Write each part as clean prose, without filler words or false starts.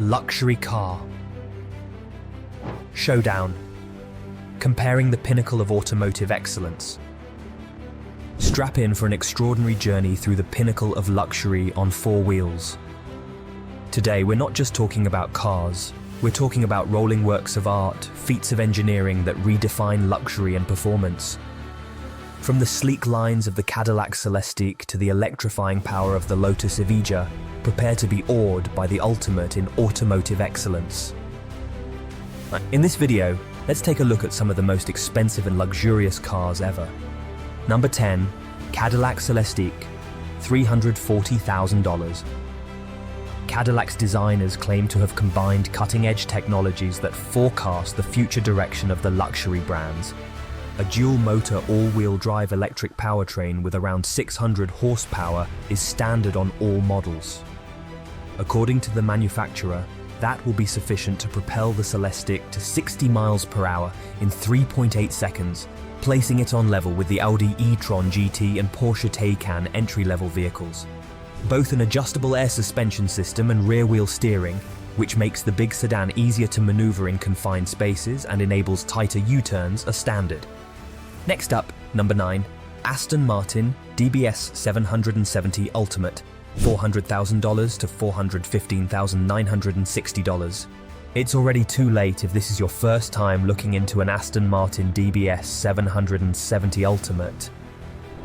Luxury car. Showdown. Comparing the pinnacle of automotive excellence. Strap in for an extraordinary journey through the pinnacle of luxury on four wheels. Today, we're not just talking about cars. We're talking about rolling works of art, feats of engineering that redefine luxury and performance. From the sleek lines of the Cadillac Celestiq to the electrifying power of the Lotus Evija, prepare to be awed by the ultimate in automotive excellence. In this video, let's take a look at some of the most expensive and luxurious cars ever. Number 10, Cadillac Celestiq, $340,000. Cadillac's designers claim to have combined cutting-edge technologies that forecast the future direction of the luxury brands. A dual-motor all-wheel drive electric powertrain with around 600 horsepower is standard on all models. According to the manufacturer, that will be sufficient to propel the Celestiq to 60 miles per hour in 3.8 seconds, placing it on level with the Audi e-tron GT and Porsche Taycan entry-level vehicles. Both an adjustable air suspension system and rear-wheel steering, which makes the big sedan easier to maneuver in confined spaces and enables tighter U-turns, are standard. Next up, number 9, Aston Martin DBS 770 Ultimate, $400,000 to $415,960. It's already too late if this is your first time looking into an Aston Martin DBS 770 Ultimate.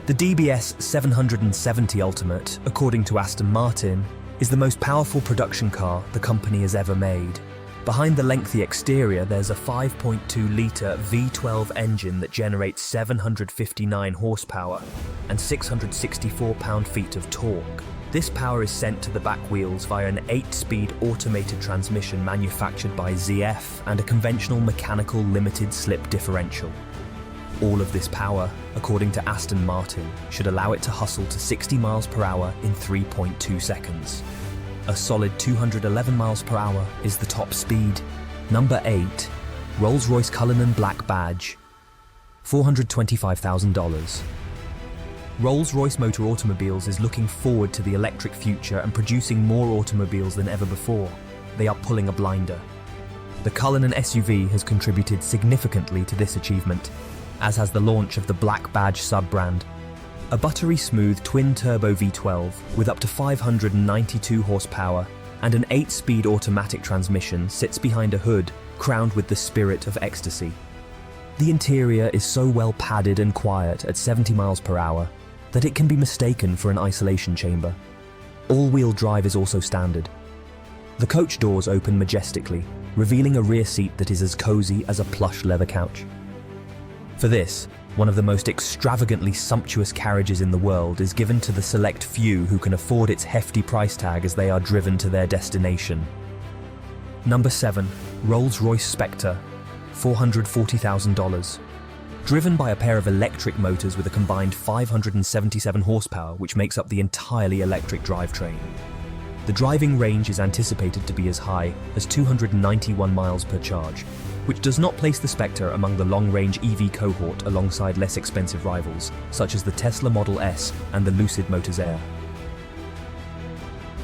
The DBS 770 Ultimate, according to Aston Martin, is the most powerful production car the company has ever made. Behind the lengthy exterior, there's a 5.2-litre V12 engine that generates 759 horsepower and 664 pound-feet of torque. This power is sent to the back wheels via an 8-speed automated transmission manufactured by ZF and a conventional mechanical limited-slip differential. All of this power, according to Aston Martin, should allow it to hustle to 60 miles per hour in 3.2 seconds. A solid 211 miles per hour is the top speed. Number 8, Rolls-Royce Cullinan Black Badge, $425,000. Rolls-Royce Motor Automobiles is looking forward to the electric future and producing more automobiles than ever before. They are pulling a blinder. The Cullinan SUV has contributed significantly to this achievement, as has the launch of the Black Badge sub-brand. A buttery-smooth twin-turbo V12 with up to 592 horsepower and an 8-speed automatic transmission sits behind a hood crowned with the spirit of ecstasy. The interior is so well padded and quiet at 70 miles per hour that it can be mistaken for an isolation chamber. All-wheel drive is also standard. The coach doors open majestically, revealing a rear seat that is as cozy as a plush leather couch. For this, one of the most extravagantly sumptuous carriages in the world is given to the select few who can afford its hefty price tag as they are driven to their destination. Number 7, Rolls-Royce Spectre, $440,000. Driven by a pair of electric motors with a combined 577 horsepower, which makes up the entirely electric drivetrain. The driving range is anticipated to be as high as 291 miles per charge, which does not place the Spectre among the long-range EV cohort alongside less expensive rivals, such as the Tesla Model S and the Lucid Motors Air.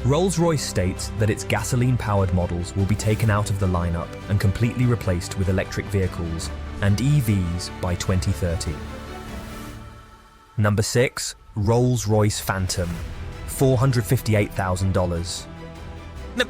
Rolls-Royce states that its gasoline-powered models will be taken out of the lineup and completely replaced with electric vehicles and EVs by 2030. Number 6, Rolls-Royce Phantom, $458,000.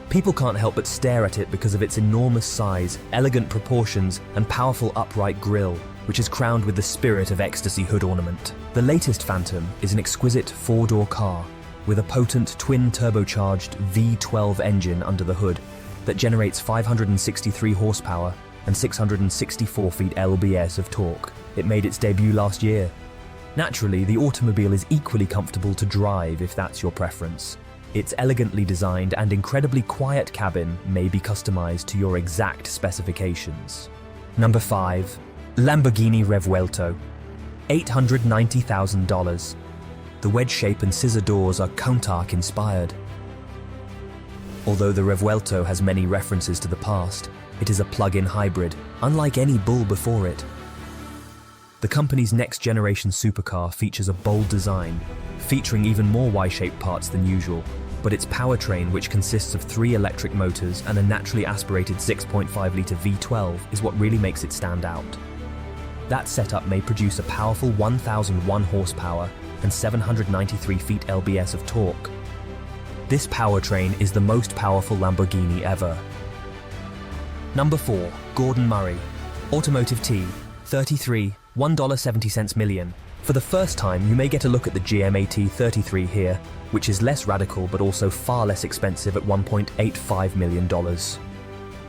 People can't help but stare at it because of its enormous size, elegant proportions, and powerful upright grille, which is crowned with the spirit of ecstasy hood ornament. The latest Phantom is an exquisite four-door car with a potent twin-turbocharged V12 engine under the hood that generates 563 horsepower and 664 feet lbs of torque. It made its debut last year. Naturally, the automobile is equally comfortable to drive if that's your preference. Its elegantly designed and incredibly quiet cabin may be customized to your exact specifications. Number 5, Lamborghini Revuelto, $890,000. The wedge shape and scissor doors are Countach inspired. Although the Revuelto has many references to the past, it is a plug-in hybrid, unlike any bull before it. The company's next-generation supercar features a bold design, featuring even more Y-shaped parts than usual, but its powertrain, which consists of 3 electric motors and a naturally aspirated 6.5-litre V12, is what really makes it stand out. That setup may produce a powerful 1,001 horsepower and 793 feet lbs of torque. This powertrain is the most powerful Lamborghini ever. Number 4. Gordon Murray. Automotive T, 33, $1.70 million. For the first time, you may get a look at the GMAT 33 here, which is less radical but also far less expensive at $1.85 million.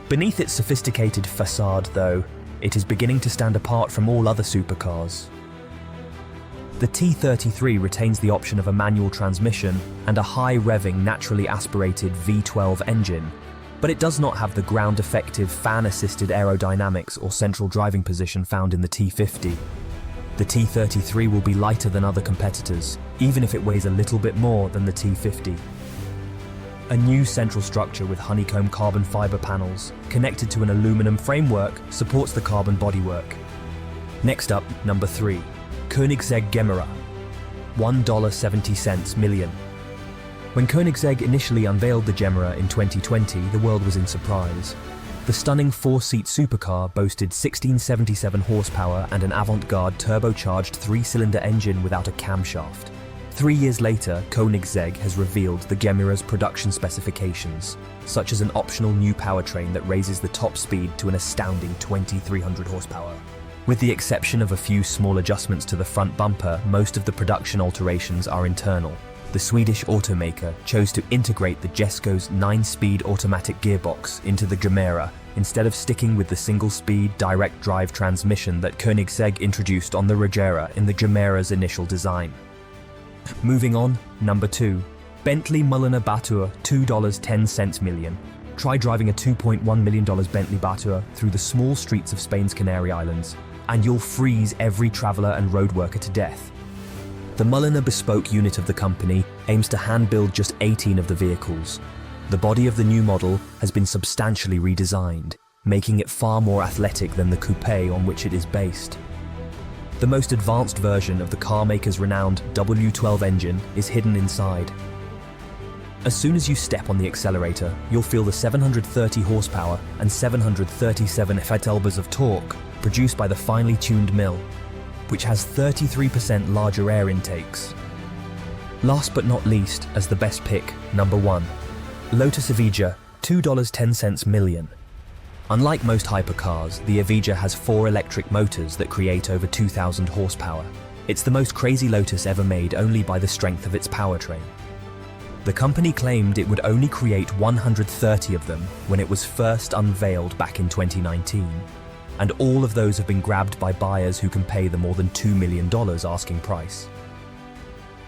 Beneath its sophisticated facade, though, it is beginning to stand apart from all other supercars. The T33 retains the option of a manual transmission and a high-revving, naturally aspirated V12 engine, but it does not have the ground-effective, fan-assisted aerodynamics or central driving position found in the T50. The T33 will be lighter than other competitors, even if it weighs a little bit more than the T50. A new central structure with honeycomb carbon fiber panels, connected to an aluminum framework, supports the carbon bodywork. Next up, number 3. Koenigsegg Gemera, $1.70 million. When Koenigsegg initially unveiled the Gemera in 2020, the world was in surprise. The stunning 4-seat supercar boasted 1677 horsepower and an avant-garde turbocharged 3-cylinder engine without a camshaft. 3 years later, Koenigsegg has revealed the Gemera's production specifications, such as an optional new powertrain that raises the top speed to an astounding 2,300 horsepower. With the exception of a few small adjustments to the front bumper, most of the production alterations are internal. The Swedish automaker chose to integrate the Jesko's 9-speed automatic gearbox into the Gemera instead of sticking with the single-speed direct drive transmission that Koenigsegg introduced on the Regera in the Gemera's initial design. Moving on, number 2. Bentley Mulliner Batur, $2.10 million. Try driving a $2.1 million Bentley Batur through the small streets of Spain's Canary Islands, and you'll freeze every traveller and road worker to death. The Mulliner bespoke unit of the company aims to hand-build just 18 of the vehicles. The body of the new model has been substantially redesigned, making it far more athletic than the coupe on which it is based. The most advanced version of the carmaker's renowned W12 engine is hidden inside. As soon as you step on the accelerator, you'll feel the 730 horsepower and 737 feet-lbs of torque produced by the finely tuned mill, which has 33% larger air intakes. Last but not least, as the best pick, number 1. Lotus Evija, $2.10 million. Unlike most hypercars, the Evija has 4 electric motors that create over 2,000 horsepower. It's the most crazy Lotus ever made only by the strength of its powertrain. The company claimed it would only create 130 of them when it was first unveiled back in 2019. And all of those have been grabbed by buyers who can pay the more than $2 million asking price.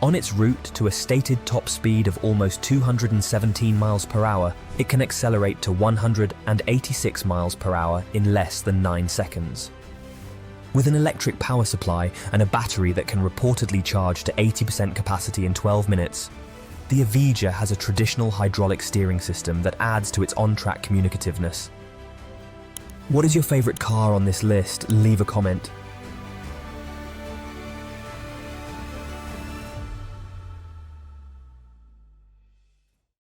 On its route to a stated top speed of almost 217 miles per hour, it can accelerate to 186 miles per hour in less than 9 seconds. With an electric power supply and a battery that can reportedly charge to 80% capacity in 12 minutes, the Evija has a traditional hydraulic steering system that adds to its on-track communicativeness. What is your favorite car on this list? Leave a comment.